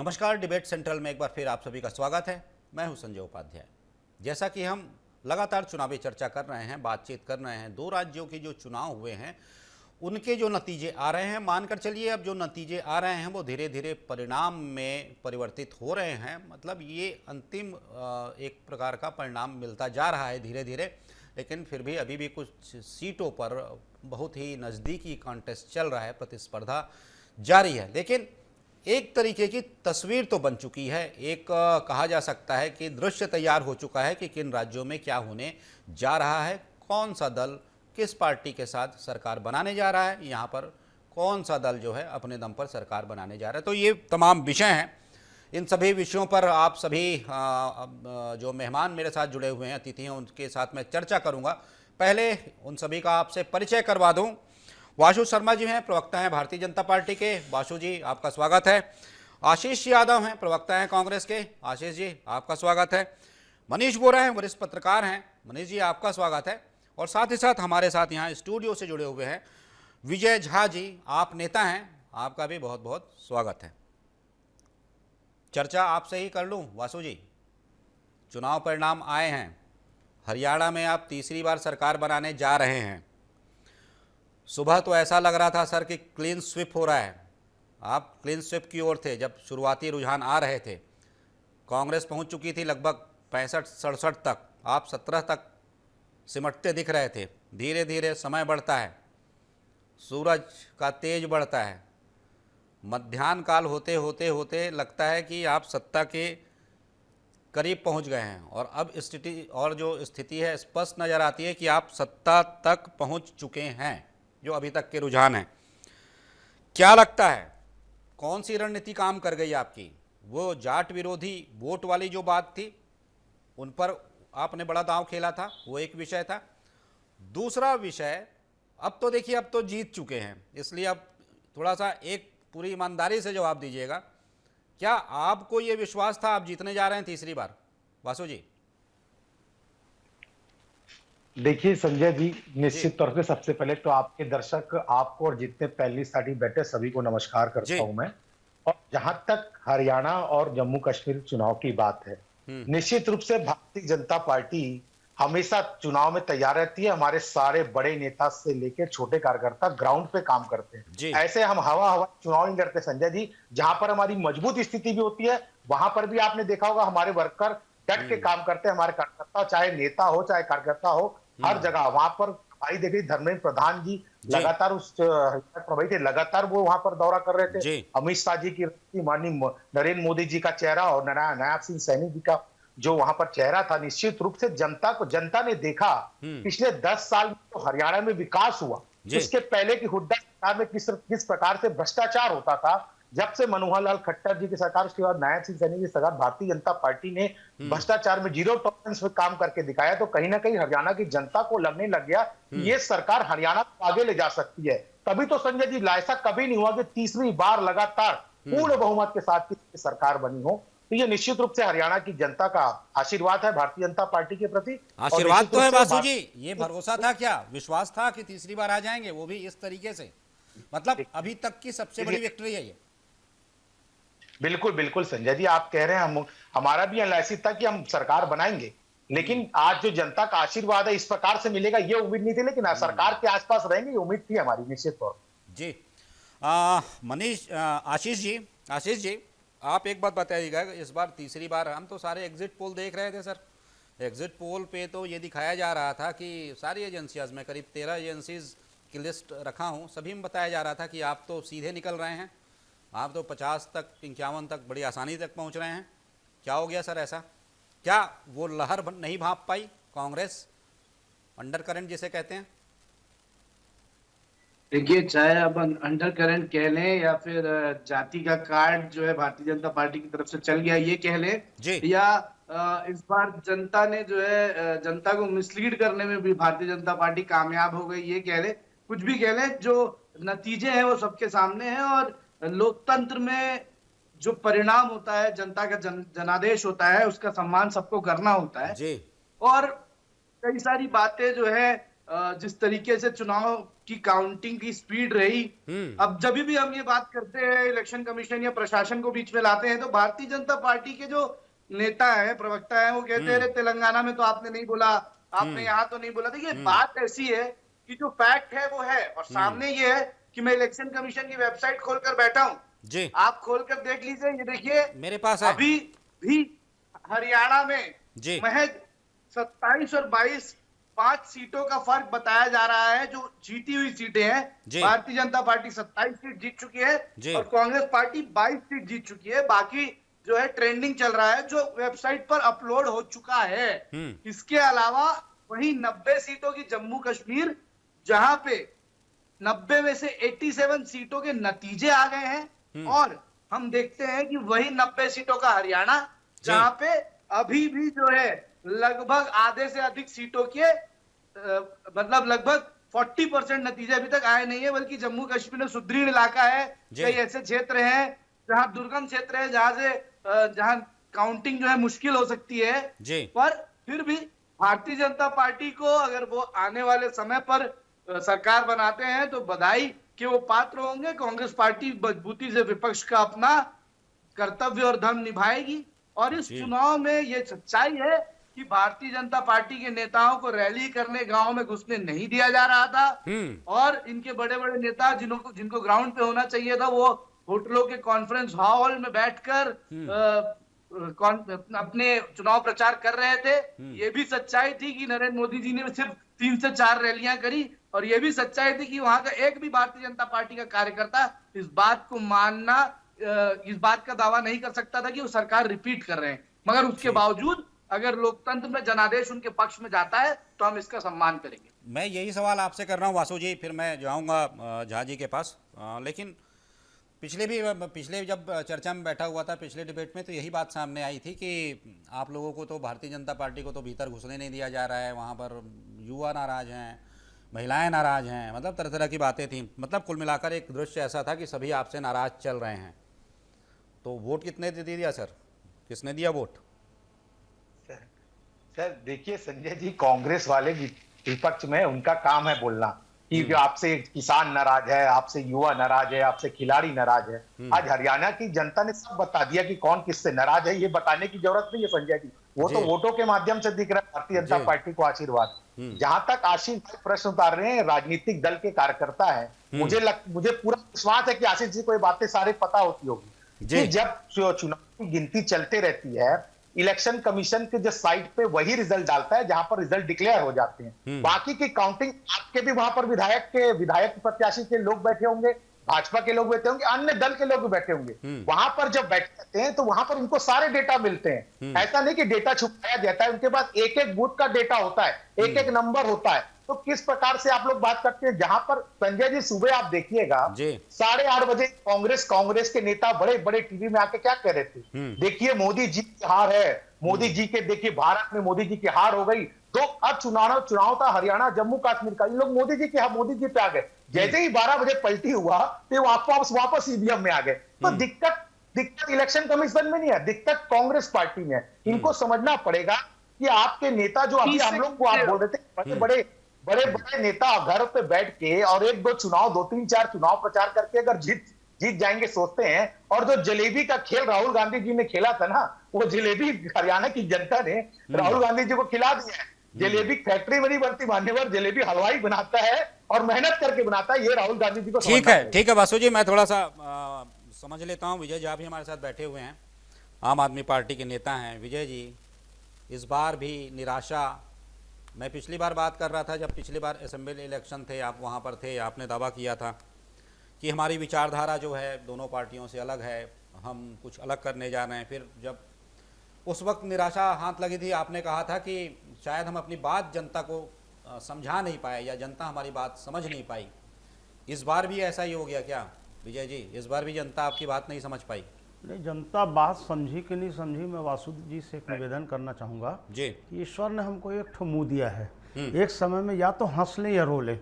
नमस्कार, debate central में एक बार फिर आप सभी का स्वागत है। मैं हूं संजय उपाध्याय। जैसा कि हम लगातार चुनावी चर्चा कर रहे हैं, बातचीत कर रहे हैं, दो राज्यों के जो चुनाव हुए हैं उनके जो नतीजे आ रहे हैं, मानकर चलिए अब जो नतीजे आ रहे हैं वो धीरे धीरे परिणाम में परिवर्तित हो रहे हैं। मतलब ये अंतिम एक प्रकार का परिणाम मिलता जा रहा है धीरे धीरे, लेकिन फिर भी अभी भी कुछ सीटों पर बहुत ही नज़दीकी कॉन्टेस्ट चल रहा है, प्रतिस्पर्धा जारी है। लेकिन एक तरीके की तस्वीर तो बन चुकी है, एक कहा जा सकता है कि दृश्य तैयार हो चुका है कि किन राज्यों में क्या होने जा रहा है, कौन सा दल किस पार्टी के साथ सरकार बनाने जा रहा है, यहाँ पर कौन सा दल जो है अपने दम पर सरकार बनाने जा रहा है। तो ये तमाम विषय हैं। इन सभी विषयों पर आप सभी जो मेहमान मेरे साथ जुड़े हुए हैं, अतिथि हैं, उनके साथ मैं चर्चा करूँगा। पहले उन सभी का आपसे परिचय करवा दूँ। वाशु शर्मा जी हैं, प्रवक्ता हैं भारतीय जनता पार्टी के। वाशु जी, आपका स्वागत है। आशीष यादव हैं, प्रवक्ता हैं कांग्रेस के। आशीष जी, आपका स्वागत है। मनीष बोरा हैं, वरिष्ठ पत्रकार हैं। मनीष जी, आपका स्वागत है। और साथ ही साथ हमारे साथ यहाँ स्टूडियो से जुड़े हुए हैं विजय झा जी, आप नेता हैं, आपका भी बहुत बहुत स्वागत है। चर्चा आपसे ही कर लूँ वासु जी। चुनाव परिणाम आए हैं, हरियाणा में आप तीसरी बार सरकार बनाने जा रहे हैं। सुबह तो ऐसा लग रहा था सर कि क्लीन स्वीप हो रहा है, आप क्लीन स्वीप की ओर थे जब शुरुआती रुझान आ रहे थे। कांग्रेस पहुंच चुकी थी लगभग 65-67 तक, आप 17 तक सिमटते दिख रहे थे। धीरे धीरे समय बढ़ता है, सूरज का तेज बढ़ता है, मध्याह्न काल होते होते होते लगता है कि आप सत्ता के करीब पहुंच गए हैं। और अब स्थिति है स्पष्ट नज़र आती है कि आप सत्ता तक पहुंच चुके हैं। जो अभी तक के रुझान है, क्या लगता है कौन सी रणनीति काम कर गई आपकी? वो जाट विरोधी वोट वाली जो बात थी, उन पर आपने बड़ा दांव खेला था, वो एक विषय था। दूसरा विषय, अब तो देखिए अब तो जीत चुके हैं, इसलिए अब थोड़ा सा एक पूरी ईमानदारी से जवाब दीजिएगा, क्या आपको ये विश्वास था आप जीतने जा रहे हैं तीसरी बार? वासु जी। देखिए संजय जी, निश्चित तौर पे सबसे पहले तो आपके दर्शक, आपको और जितने पहली सारी बैठे सभी को नमस्कार करता हूं मैं। और जहां तक हरियाणा और जम्मू कश्मीर चुनाव की बात है, निश्चित रूप से भारतीय जनता पार्टी हमेशा चुनाव में तैयार रहती है। हमारे सारे बड़े नेता से लेकर छोटे कार्यकर्ता ग्राउंड पे काम करते हैं। ऐसे हम हवा चुनाव नहीं करते संजय जी। जहां पर हमारी मजबूत स्थिति भी होती है, वहां पर भी आपने देखा होगा हमारे वर्कर डट के काम करते हैं। हमारे कार्यकर्ता, चाहे नेता हो चाहे कार्यकर्ता हो, हर जगह वहां पर भाई देखिए धर्मेंद्र प्रधान जी लगातार उस प्रभावी थे, लगातार वो वहां पर दौरा कर रहे थे। अमित शाह जी की, माननीय नरेंद्र मोदी जी का चेहरा और नायब सिंह सैनी जी का जो वहां पर चेहरा था, निश्चित रूप से जनता ने देखा पिछले 10 साल में तो हरियाणा में विकास हुआ। इसके पहले की हुड्डा सरकार में किस प्रकार से भ्रष्टाचार होता था, जब से मनोहर लाल खट्टर जी की सरकार, उसके बाद नायब सिंह सैनी की सरकार, भारतीय जनता पार्टी ने भ्रष्टाचार में जीरो टॉलरेंस पे काम करके दिखाया। तो कहीं ना कहीं हरियाणा की जनता को लगने लग गया कि ये सरकार हरियाणा को आगे ले जा सकती है। तभी तो संजय जी ऐसा कभी नहीं हुआ कि तीसरी बार लगातार पूर्ण बहुमत के साथ की सरकार बनी हो। तो ये निश्चित रूप से हरियाणा की जनता का आशीर्वाद है भारतीय जनता पार्टी के प्रति। आशीर्वाद तो है वासु जी, ये भरोसा था क्या, विश्वास था कि तीसरी बार आ जाएंगे, वो भी इस तरीके से? मतलब अभी तक की सबसे बड़ी विक्ट्री है ये। बिल्कुल बिल्कुल संजय जी, आप कह रहे हैं, हमारा भी एनालिसिस था कि हम सरकार बनाएंगे, लेकिन आज जो जनता का आशीर्वाद है इस प्रकार से मिलेगा ये उम्मीद नहीं थी। लेकिन सरकार के आसपास रहेंगे ये उम्मीद थी हमारी, निश्चित तौर जी। मनीष, आशीष जी, आप एक बात बताइएगा, इस बार तीसरी बार, हम तो सारे एग्जिट पोल देख रहे थे सर। एग्जिट पोल पे तो ये दिखाया जा रहा था कि सारी एजेंसियाज में, करीब 13 एजेंसीज की लिस्ट रखा हूँ, सभी में बताया जा रहा था कि आप तो सीधे निकल रहे हैं, आप तो 50 तक 51 तक बड़ी आसानी तक पहुंच रहे हैं। क्या हो गया सर ऐसा? क्या वो लहर नहीं भांप पाई कांग्रेस, अंडर करंट जिसे कहते हैं? देखिए, चाहे अब अंडर करंट कह लें या फिर जाति का कार्ड जो है भारतीय जनता पार्टी की तरफ से चल गया ये कह लें, या इस बार जनता ने जो है जनता को मिसलीड करने में भी भारतीय जनता पार्टी कामयाब हो गई ये कह लें, कुछ भी कह लें, जो नतीजे हैं वो सबके सामने हैं। और लोकतंत्र में जो परिणाम होता है, जनता का जनादेश होता है, उसका सम्मान सबको करना होता है। और कई सारी बातें जो है जिस तरीके से चुनाव की काउंटिंग की स्पीड रही, अब जब भी हम ये बात करते हैं इलेक्शन कमीशन या प्रशासन को बीच में लाते हैं, तो भारतीय जनता पार्टी के जो नेता है, प्रवक्ता है, वो कहते हैं तेलंगाना में तो आपने नहीं बोला, आपने यहाँ तो नहीं बोला। देखिए बात ऐसी है कि जो फैक्ट है वो है, और सामने ये है कि मैं इलेक्शन कमीशन की वेबसाइट खोलकर बैठा हूं जी, आप खोलकर देख लीजिए। ये देखिए मेरे पास है। अभी भी हरियाणा में महज 27 और 22 5 सीटों का फर्क बताया जा रहा है। जो जीती हुई सीटें हैं, भारतीय जनता पार्टी 27 सीट जीत चुकी है और कांग्रेस पार्टी 22 सीट जीत चुकी है। बाकी जो है ट्रेंडिंग चल रहा है, जो वेबसाइट पर अपलोड हो चुका है। इसके अलावा वही 90 सीटों की जम्मू कश्मीर, जहां पे 90 में से 87 सीटों के नतीजे आ गए हैं, और हम देखते हैं कि वही 90 सीटों का हरियाणा, जहां पे अभी भी जो है लगभग आधे से अधिक सीटों के मतलब लगभग 40% नतीजे अभी तक आए नहीं है, बल्कि जम्मू कश्मीर में सुदृढ़ इलाका है। कई ऐसे क्षेत्र हैं जहां दुर्गम क्षेत्र है, जहां काउंटिंग जो है मुश्किल हो सकती है, पर फिर भी भारतीय जनता पार्टी को अगर वो आने वाले समय पर सरकार बनाते हैं तो बधाई के वो पात्र होंगे। कांग्रेस पार्टी मजबूती से विपक्ष का अपना कर्तव्य और धर्म निभाएगी। और इस चुनाव में ये सच्चाई है कि भारतीय जनता पार्टी के नेताओं को रैली करने गांव में घुसने नहीं दिया जा रहा था, और इनके बड़े बड़े नेता जिनको ग्राउंड पे होना चाहिए था, वो होटलों के कॉन्फ्रेंस हॉल में बैठकर अपने चुनाव प्रचार कर रहे थे। ये भी सच्चाई थी कि नरेंद्र मोदी जी ने सिर्फ 3 से 4 रैलियां करी, और ये भी सच्चाई थी कि वहां का एक भी भारतीय जनता पार्टी का कार्यकर्ता इस बात का दावा नहीं कर सकता था कि वो सरकार रिपीट कर रहे हैं। मगर उसके बावजूद अगर लोकतंत्र में जनादेश उनके पक्ष में जाता है तो हम इसका सम्मान करेंगे। मैं यही सवाल आपसे कर रहा हूं वासु जी, फिर मैं जाऊंगा झा जी के पास। लेकिन पिछले जब चर्चा में बैठा हुआ था, पिछले डिबेट में, तो यही बात सामने आई थी कि आप लोगों को तो भारतीय जनता पार्टी को तो भीतर घुसने नहीं दिया जा रहा है, वहाँ पर युवा नाराज हैं, महिलाएं नाराज हैं, मतलब तरह तरह की बातें थी। मतलब कुल मिलाकर एक दृश्य ऐसा था कि सभी आपसे नाराज चल रहे हैं। तो वोट कितने दे दिया सर, किसने दिया वोट? सर देखिए संजय जी, कांग्रेस वाले विपक्ष में उनका काम है बोलना कि आपसे किसान नाराज है, आपसे युवा नाराज है, आपसे खिलाड़ी नाराज है। आज हरियाणा की जनता ने सब बता दिया कि कौन किससे नाराज है। ये बताने की जरूरत नहीं है संजय जी, वो तो वोटों के माध्यम से दिख रहा है भारतीय जनता पार्टी को आशीर्वाद। जहां तक आशीष प्रश्न उतार रहे हैं, राजनीतिक दल के कार्यकर्ता है, मुझे पूरा विश्वास है कि आशीष जी को ये बातें सारी पता होती होगी कि जब चुनाव की गिनती चलते रहती है, इलेक्शन कमीशन के जो साइट पे वही रिजल्ट डालता है जहां पर रिजल्ट डिक्लेयर हो जाते हैं। बाकी की काउंटिंग आपके भी वहां पर विधायक प्रत्याशी के लोग बैठे होंगे, भाजपा के लोग बैठे होंगे, अन्य दल के लोग भी बैठे होंगे। वहां पर जब बैठते हैं तो वहां पर उनको सारे डेटा मिलते हैं। ऐसा नहीं कि डेटा छुपाया जाता है, उनके पास एक एक बूथ का डेटा होता है, एक एक नंबर होता है। तो किस प्रकार से आप लोग बात करते हैं, जहां पर संजय जी सुबह आप देखिएगा 8:30 बजे कांग्रेस के नेता बड़े बड़े टीवी में आके क्या कह रहे थे, देखिए मोदी जी की हार है, मोदी जी के देखिए भारत में मोदी जी की हार हो गई। तो अब चुनाव था हरियाणा जम्मू कश्मीर का, इन लोग मोदी जी पे आ गए। जैसे ही 12 बजे पलटी हुआ तो वापस ईवीएम में आ गए। तो दिक्कत इलेक्शन कमीशन में नहीं है, दिक्कत कांग्रेस पार्टी में है। इनको समझना पड़ेगा कि आपके नेता जो अभी हम लोग को आप बोल रहे थे, बड़े नेता घर पे बैठ के और 1-2 चुनाव 2-3-4 चुनाव प्रचार करके अगर जीत जाएंगे सोचते हैं, और जो जलेबी का खेल राहुल गांधी जी ने खेला था ना, वो जलेबी हरियाणा की जनता ने राहुल गांधी जी को खिला दिया है। जलेबी फैक्ट्री में नहीं बनती, मान्यवर जलेबी हलवाई बनाता है और मेहनत करके बनाता है। ये राहुल गांधी जी को ठीक है वासु जी, मैं थोड़ा सा समझ लेता हूँ। विजय जी आप भी हमारे साथ बैठे हुए हैं, आम आदमी पार्टी के नेता हैं। विजय जी, इस बार भी निराशा, मैं पिछली बार बात कर रहा था जब पिछली बार असेंबली इलेक्शन थे, आप वहाँ पर थे, आपने दावा किया था कि हमारी विचारधारा जो है दोनों पार्टियों से अलग है, हम कुछ अलग करने जा रहे हैं। फिर जब उस वक्त निराशा हाथ लगी थी, आपने कहा था कि शायद हम अपनी बात जनता को समझा नहीं पाए या जनता हमारी बात समझ नहीं पाई। इस बार भी ऐसा ही हो गया क्या विजय जी? इस बार भी जनता आपकी बात नहीं समझ पाई? नहीं, जनता बात समझी कि नहीं समझी, मैं वासु जी से एक निवेदन करना चाहूँगा जी कि ईश्वर ने हमको एक ठो मुँह दिया है। एक समय में या तो हंस लें या रो लें।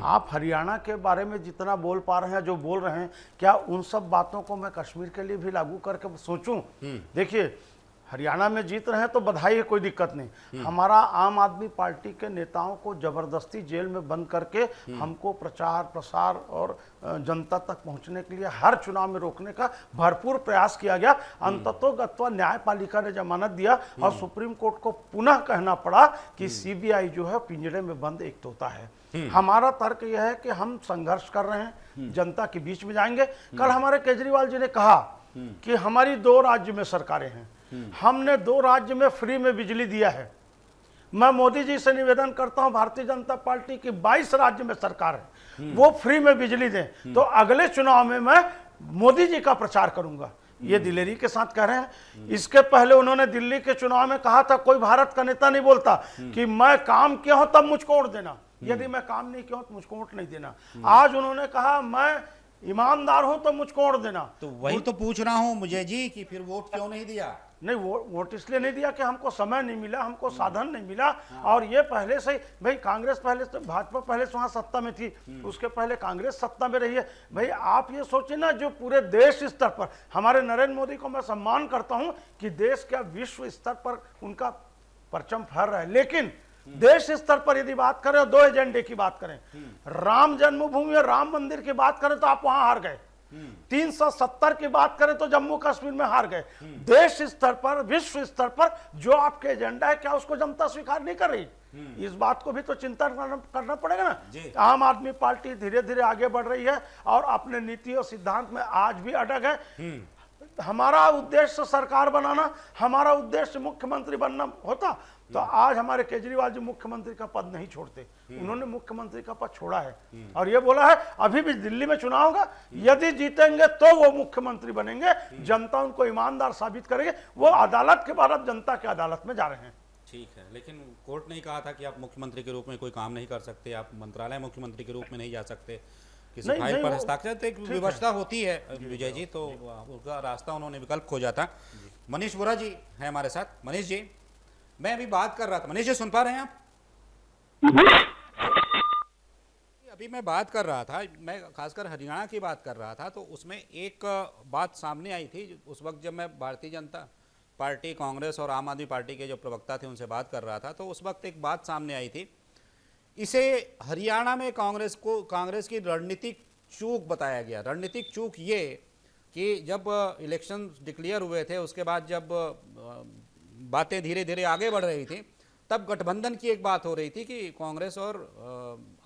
आप हरियाणा के बारे में जितना बोल पा रहे हैं, जो बोल रहे हैं, क्या उन सब बातों को मैं कश्मीर के लिए भी लागू करके सोचूं? देखिए, हरियाणा में जीत रहे हैं तो बधाई है, कोई दिक्कत नहीं। हमारा आम आदमी पार्टी के नेताओं को जबरदस्ती जेल में बंद करके हमको प्रचार प्रसार और जनता तक पहुंचने के लिए हर चुनाव में रोकने का भरपूर प्रयास किया गया। अंततोगत्वा न्यायपालिका ने जमानत दिया और सुप्रीम कोर्ट को पुनः कहना पड़ा कि सीबीआई जो है पिंजरे में बंद एक तोता है। हमारा तर्क यह है कि हम संघर्ष कर रहे हैं, जनता के बीच में जाएंगे। कल हमारे केजरीवाल जी ने कहा कि हमारी 2 राज्य में सरकारें हैं, हमने 2 राज्य में फ्री में बिजली दिया है। मैं मोदी जी से निवेदन करता हूं, भारतीय जनता पार्टी की 22 राज्य में सरकार है, वो फ्री में बिजली दें, तो अगले चुनाव में मैं मोदी जी का प्रचार करूंगा। ये दिलेरी के साथ कह रहे हैं। इसके पहले उन्होंने दिल्ली के चुनाव में कहा था, कोई भारत का नेता नहीं बोलता कि मैं काम किया हूं तब मुझको वोट देना, यदि मैं काम नहीं किया हूं तो मुझको वोट नहीं देना। आज उन्होंने कहा मैं ईमानदार हूं तो मुझको वोट देना। तो वही तो पूछ रहा हूं मुझे जी कि फिर वोट क्यों नहीं दिया? नहीं, वोट इसलिए नहीं दिया कि हमको समय नहीं मिला, हमको साधन नहीं मिला। और ये पहले से ही भाई, कांग्रेस पहले से, भाजपा पहले से वहां सत्ता में थी, उसके पहले कांग्रेस सत्ता में रही है। भाई आप ये सोचिए ना, जो पूरे देश स्तर पर, हमारे नरेंद्र मोदी को मैं सम्मान करता हूं कि देश क्या विश्व स्तर पर उनका परचम फहर रहा है, लेकिन देश स्तर पर यदि बात करें, 2 एजेंडे की बात करें, राम जन्मभूमि और राम मंदिर की बात करें तो आप वहां हार गए। 370 की बात करें तो जम्मू कश्मीर में हार गए। देश स्तर पर, विश्व स्तर पर जो आपके एजेंडा है, क्या उसको जनता स्वीकार नहीं कर रही? इस बात को भी तो चिंता करना पड़ेगा ना। आम आदमी पार्टी धीरे धीरे आगे बढ़ रही है और अपने नीति और सिद्धांत में आज भी अटक है। हमारा उद्देश्य सरकार बनाना, हमारा उद्देश्य मुख्यमंत्री बनना होता तो आज हमारे केजरीवाल जी मुख्यमंत्री का पद नहीं छोड़ते। उन्होंने मुख्यमंत्री का पद छोड़ा है और ये बोला है अभी भी दिल्ली में चुनाव होगा, यदि जीतेंगे तो वो मुख्यमंत्री बनेंगे, जनता उनको ईमानदार साबित करेगी। वो अदालत के बाद अब जनता की अदालत में जा रहे हैं। ठीक है, लेकिन कोर्ट ने कहा था कि आप मुख्यमंत्री के रूप में कोई काम नहीं कर सकते, आप मंत्रालय मुख्यमंत्री के रूप में नहीं जा सकते, किसी फाइल पर हस्ताक्षर, तो एक व्यवस्था होती है विजय जी, तो उसका रास्ता उन्होंने विकल्प खोजा था। मनीष बोरा जी हैं हमारे साथ। मनीष जी, मैं अभी बात कर रहा था, मनीष जी सुन पा रहे हैं आप? अभी मैं बात कर रहा था, मैं खासकर हरियाणा की बात कर रहा था, तो उसमें एक बात सामने आई थी उस वक्त जब मैं भारतीय जनता पार्टी, कांग्रेस और आम आदमी पार्टी के जो प्रवक्ता थे उनसे बात कर रहा था, तो उस वक्त एक बात सामने आई थी। इसे हरियाणा में कांग्रेस की रणनीतिक चूक बताया गया। रणनीतिक चूक ये कि जब इलेक्शन डिक्लेयर हुए थे, उसके बाद जब बातें धीरे धीरे आगे बढ़ रही थी, तब गठबंधन की एक बात हो रही थी कि कांग्रेस और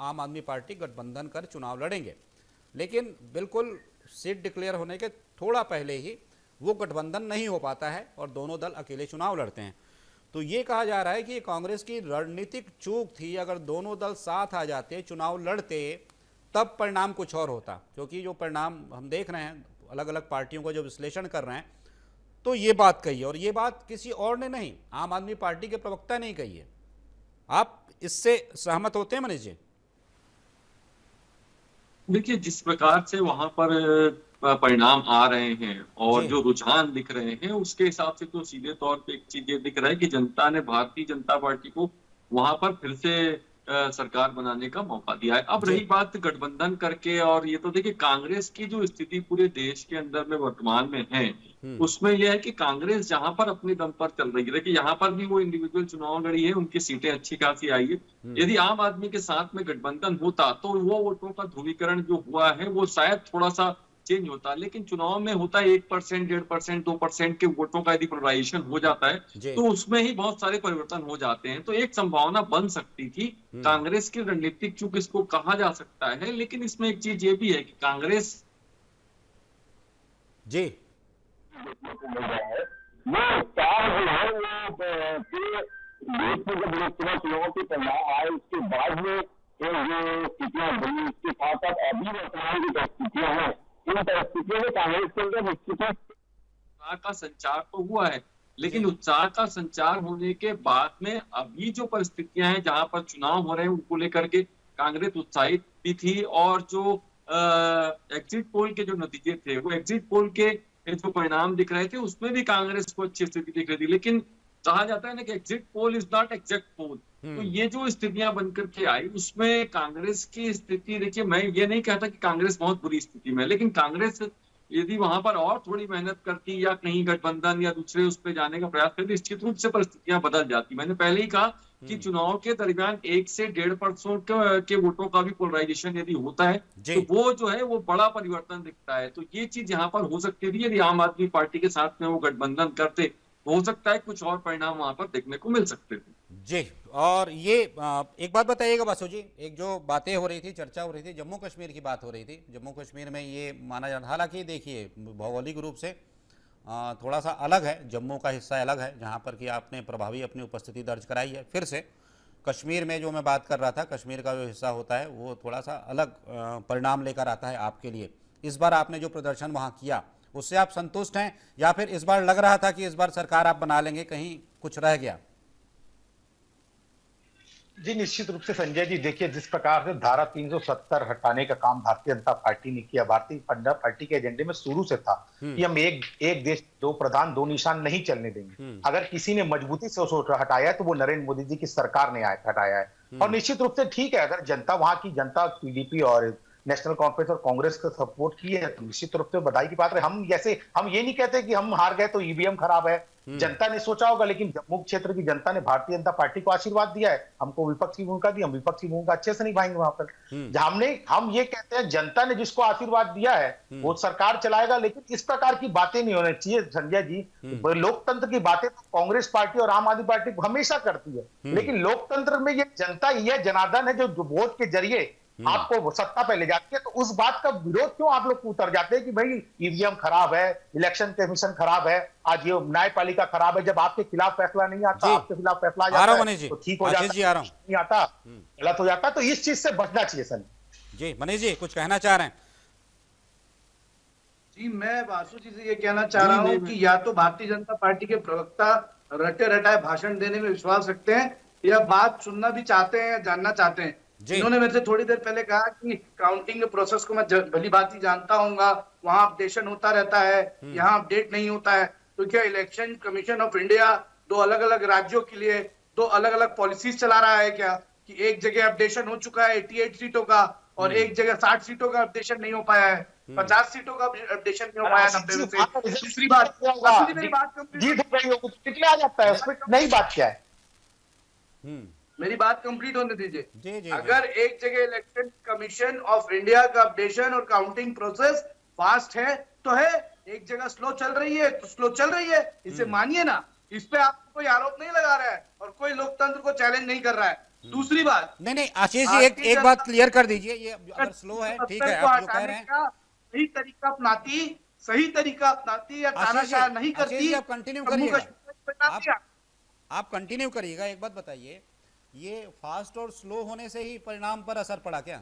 आम आदमी पार्टी गठबंधन कर चुनाव लड़ेंगे, लेकिन बिल्कुल सीट डिक्लेयर होने के थोड़ा पहले ही वो गठबंधन नहीं हो पाता है और दोनों दल अकेले चुनाव लड़ते हैं। तो ये कहा जा रहा है कि कांग्रेस की रणनीतिक चूक थी। अगर दोनों दल साथ आ जाते, चुनाव लड़ते, तब परिणाम कुछ और होता। क्योंकि जो परिणाम हम देख रहे हैं, अलग अलग पार्टियों का जो विश्लेषण कर रहे हैं, तो ये बात कही है, और ये बात किसी और ने नहीं, आम आदमी पार्टी के प्रवक्ता ने कही है। आप इससे सहमत होते हैं मनीष जी? देखिए, जिस प्रकार से वहां पर परिणाम आ रहे हैं और जो रुझान दिख रहे हैं, उसके हिसाब से तो सीधे तौर पे एक चीज ये दिख रहा है कि जनता ने भारतीय जनता पार्टी को वहां पर फिर से सरकार बनाने का मौका दिया है। अब रही बात गठबंधन करके, और ये तो देखिए कांग्रेस की जो स्थिति पूरे देश के अंदर में वर्तमान में है, उसमें यह है कि कांग्रेस जहां पर अपने दम पर चल रही है, देखिए यहाँ पर भी वो इंडिविजुअल चुनाव लड़ी है, उनकी सीटें अच्छी खासी आई है। यदि आम आदमी के साथ में गठबंधन होता तो वो वोटों का ध्रुवीकरण जो हुआ है वो शायद थोड़ा सा चेंज होता, लेकिन चुनाव में होता है 1%, 1.5%, 2% के वोटों का यदि पोलराइजेशन हो जाता है तो उसमें ही बहुत सारे परिवर्तन हो जाते हैं। तो एक संभावना बन सकती थी, कांग्रेस की रणनीतिक चूक इसको कहा जा सकता है। लेकिन इसमें एक चीज ये भी है कि कांग्रेस जी चुनाव के परिणाम आए, उसके बाद में जो स्थितियां बनी, उसके साथ साथ अभी वर्तमान की परिस्थितियां हैं, इन परिस्थितियों में कांग्रेस के अंदर निश्चित उत्साह का संचार तो हुआ है, लेकिन उत्साह का संचार होने के बाद में अभी जो परिस्थितियां हैं जहां पर चुनाव हो रहे हैं, उनको लेकर के कांग्रेस उत्साहित भी थी। और जो एग्जिट पोल के जो नतीजे थे, वो एग्जिट पोल के जो परिणाम दिख रहे थे, उसमें भी कांग्रेस को अच्छी स्थिति दिख रही थी। लेकिन कहा जाता है ना कि exit poll is not exact poll, तो ये जो स्थितियां बनकर के आई, उसमें कांग्रेस की स्थिति, देखिए मैं ये नहीं कहता कि कांग्रेस बहुत बुरी स्थिति में है, लेकिन कांग्रेस यदि वहां पर और थोड़ी मेहनत करती या कहीं गठबंधन या दूसरे उस पर जाने का प्रयास करती, निश्चित रूप से परिस्थितियां बदल जाती। मैंने पहले ही कहा कि चुनाव के दरमियान 1 से 1.5% के वोटों का भी पोलराइजेशन यदि होता है तो वो जो है वो बड़ा परिवर्तन दिखता है। तो ये चीज यहाँ पर हो सकती थी यदि आम आदमी पार्टी के साथ में वो गठबंधन करते, हो सकता है कुछ और परिणाम वहां पर देखने को मिल सकते थे। जी, और ये एक बात बताइएगा बासु जी, एक जो बातें हो रही थी, चर्चा हो रही थी, जम्मू कश्मीर की बात हो रही थी। जम्मू कश्मीर में ये माना जाता, हालांकि देखिए भौगोलिक रूप से थोड़ा सा अलग है, जम्मू का हिस्सा अलग है, जहां पर कि आपने प्रभावी अपनी उपस्थिति दर्ज कराई है। फिर से कश्मीर में जो मैं बात कर रहा था, कश्मीर का जो हिस्सा होता है वो थोड़ा सा अलग परिणाम लेकर आता है आपके लिए। इस बार आपने जो प्रदर्शन वहाँ किया उससे आप संतुष्ट हैं, या फिर इस बार लग रहा था कि इस बार सरकार आप बना लेंगे, कहीं कुछ रह गया? जी निश्चित रूप से संजय जी, देखिए जिस प्रकार से धारा 370 हटाने का काम भारतीय जनता पार्टी ने किया, भारतीय जनता पार्टी के एजेंडे में शुरू से था कि हम एक देश दो प्रधान दो निशान नहीं चलने देंगे। अगर किसी ने मजबूती से उसको हटाया तो वो नरेंद्र मोदी जी की सरकार ने हटाया है। और निश्चित रूप से ठीक है, अगर जनता वहां की जनता पीडीपी और नेशनल कॉन्फ्रेंस और कांग्रेस का सपोर्ट किए है तो निश्चित रूप से बधाई की बात है। हम ये नहीं कहते कि हम हार गए तो ईवीएम खराब है, जनता ने सोचा होगा, लेकिन जम्मू क्षेत्र की जनता ने भारतीय जनता पार्टी को आशीर्वाद दिया है, हमको विपक्ष की भूमिका दी, हम विपक्ष की भूमिका अच्छे से निभाएंगे वहां पर। हम ये कहते हैं जनता ने जिसको आशीर्वाद दिया है वो सरकार चलाएगा, लेकिन इस प्रकार की बातें नहीं होनी चाहिए संजय जी। लोकतंत्र की बातें तो कांग्रेस पार्टी और आम आदमी पार्टी हमेशा करती है, लेकिन लोकतंत्र में ये जनता, ये जनार्दन है जो वोट के जरिए आपको सत्ता पे ले जाती है, तो उस बात का विरोध क्यों आप लोग उतर जाते हैं कि भाई ईवीएम खराब है, इलेक्शन कमीशन खराब है, आज ये न्यायपालिका खराब है। जब आपके खिलाफ फैसला नहीं आता, आपके खिलाफ फैसला आ जाता है तो ठीक हो जाता है, नहीं आता गलत हो जाता है। तो इस चीज से बचना चाहिए सर। जी मनीष जी कुछ कहना चाह रहे हैं? जी मैं वासु जी से ये कहना चाह रहा हूँ कि या तो भारतीय जनता पार्टी के प्रवक्ता रटे रटाए भाषण देने में विश्वास रखते हैं या बात सुनना भी चाहते हैं, जानना चाहते हैं। इन्होंने मेरे से थोड़ी देर पहले कहा कि काउंटिंग के प्रोसेस को मैं भली भांति जानता हूंगा, वहां अपडेशन होता रहता है, यहाँ अपडेट नहीं होता है। तो क्या इलेक्शन कमीशन ऑफ इंडिया दो अलग अलग राज्यों के लिए दो अलग अलग पॉलिसीज चला रहा है क्या, कि एक जगह अपडेशन हो चुका है 88 सीटों का और एक जगह 60 सीटों का अपडेशन नहीं हो पाया है, 50 सीटों का अपडेशन नहीं हो पाया 90 में से। दूसरी बात, मेरी बात कितने आ जाता है उसमें, नई बात क्या है? मेरी बात कंप्लीट होने दीजिए। अगर एक जगह इलेक्शन कमीशन ऑफ इंडिया का अपडेशन और काउंटिंग प्रोसेस फास्ट है तो है, एक जगह स्लो चल रही है तो स्लो चल रही है, इसे मानिए ना। इस पे आपको कोई आरोप नहीं लगा रहा है और कोई लोकतंत्र को चैलेंज नहीं कर रहा है। दूसरी बात, नहीं आशीष जी एक बात क्लियर कर दीजिए, ये अगर स्लो है ठीक है, आप जो कह रहे हैं सही तरीका अपनाती या तानाशाह नहीं करती। आप कंटिन्यू करिएगा। एक बात बताइए, ये फास्ट और स्लो होने से ही परिणाम पर असर पड़ा क्या?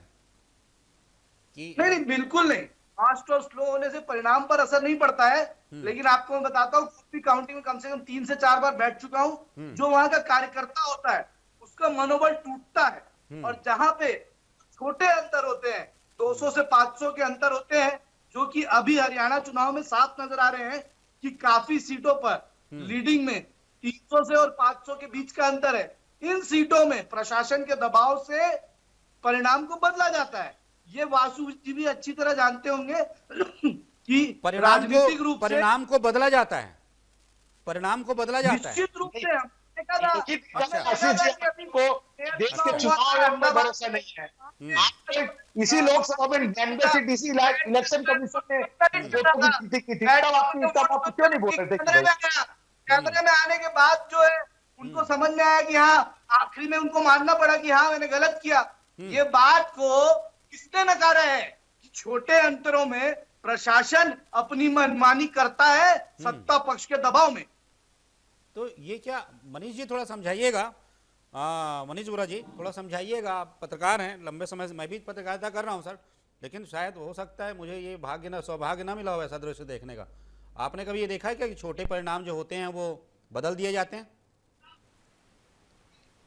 कि नहीं बिल्कुल नहीं, फास्ट और स्लो होने से परिणाम पर असर नहीं पड़ता है। लेकिन आपको मैं बताता हूँ, काउंटिंग में कम से कम 3 से 4 बार बैठ चुका हूँ। जो वहां का कार्यकर्ता होता है उसका मनोबल टूटता है, और जहां पे छोटे अंतर होते हैं, 200 से 500 के अंतर होते हैं, जो कि अभी हरियाणा चुनाव में साफ नजर आ रहे हैं कि काफी सीटों पर लीडिंग में 300 से और 500 के बीच का अंतर है। इन सीटों में प्रशासन के दबाव से परिणाम को बदला जाता है। ये वासु जी भी अच्छी तरह जानते होंगे कि राजनीतिक रूप से परिणाम को बदला जाता है, परिणाम को बदला जाता है निश्चित रूप से। देश के चुनाव में भरोसा नहीं है। इसी लोकसभा में इलेक्शन कमीशन ने क्यों नहीं बोल रहे थे? कैमरे में आने के बाद जो है उनको समझ में आया कि हाँ, आखिरी में उनको मानना पड़ा कि हाँ मैंने गलत किया। ये बात को किसने नकारा है कि छोटे अंतरों में प्रशासन अपनी मनमानी करता है सत्ता पक्ष के दबाव में। तो ये क्या मनीष जी थोड़ा समझाइएगा, मनीष बुरा जी थोड़ा समझाइएगा। आप पत्रकार हैं, लंबे समय से मैं भी पत्रकारिता कर रहा हूं सर, लेकिन शायद हो सकता है मुझे ये सौभाग्य ना मिला हो ऐसा दृश्य देखने का। आपने कभी ये देखा है क्या कि छोटे परिणाम जो होते हैं वो बदल दिए जाते हैं?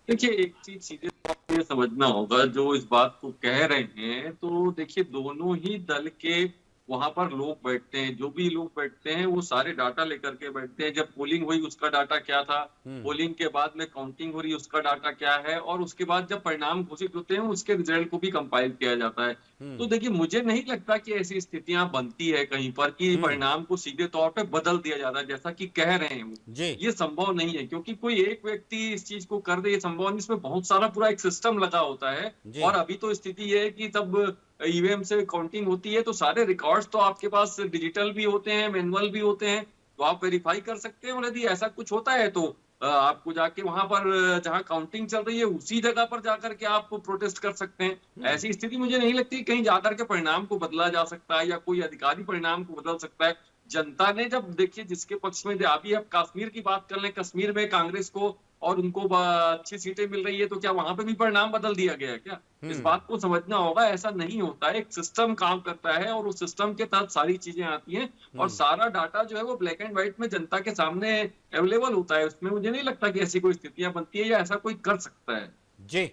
देखिए एक चीज सीधे तौर पर समझना होगा, जो इस बात को कह रहे हैं, तो देखिए दोनों ही दल के वहां पर लोग बैठते हैं, जो भी लोग बैठते हैं वो सारे डाटा लेकर के बैठते हैं। जब पोलिंग हुई उसका डाटा क्या था, पोलिंग के बाद में काउंटिंग हो रही है उसका डाटा क्या है, और उसके बाद जब परिणाम घोषित होते हैं उसके रिजल्ट को भी कंपाइल किया जाता है। तो देखिए, मुझे नहीं लगता कि ऐसी स्थितियां बनती है कहीं पर कि परिणाम को सीधे तौर पे बदल दिया जाता है, जैसा कि कह रहे हैं वो। ये संभव नहीं है, क्योंकि कोई एक व्यक्ति इस चीज को कर दे, ये संभव नहीं। इसमें बहुत सारा पूरा एक सिस्टम लगा होता है। और अभी तो स्थिति ये है कि तब ईवीएम से काउंटिंग होती है तो सारे रिकॉर्ड्स तो आपके पास डिजिटल भी होते हैं, मैनुअल भी होते हैं, तो आप वेरीफाई कर सकते हैं। और यदि ऐसा कुछ होता है तो आपको जाके वहां पर जहां काउंटिंग चल रही है उसी जगह पर जाकर के आप प्रोटेस्ट कर सकते हैं। ऐसी स्थिति मुझे नहीं लगती कहीं जाकर के परिणाम को बदला जा सकता है या कोई अधिकारी परिणाम को बदल सकता है। जनता ने जब, देखिए, जिसके पक्ष में अभी अब कश्मीर की बात कर लें, कश्मीर में कांग्रेस को और उनको अच्छी सीटें मिल रही है, तो क्या वहां पे भी परिणाम बदल दिया गया है क्या? इस बात को समझना होगा, ऐसा नहीं होता है। एक सिस्टम काम करता है और उस सिस्टम के तहत सारी चीजें आती हैं और सारा डाटा जो है वो ब्लैक एंड व्हाइट में जनता के सामने अवेलेबल होता है। उसमें मुझे नहीं लगता कि ऐसी कोई स्थितियां बनती है या ऐसा कोई कर सकता है। जी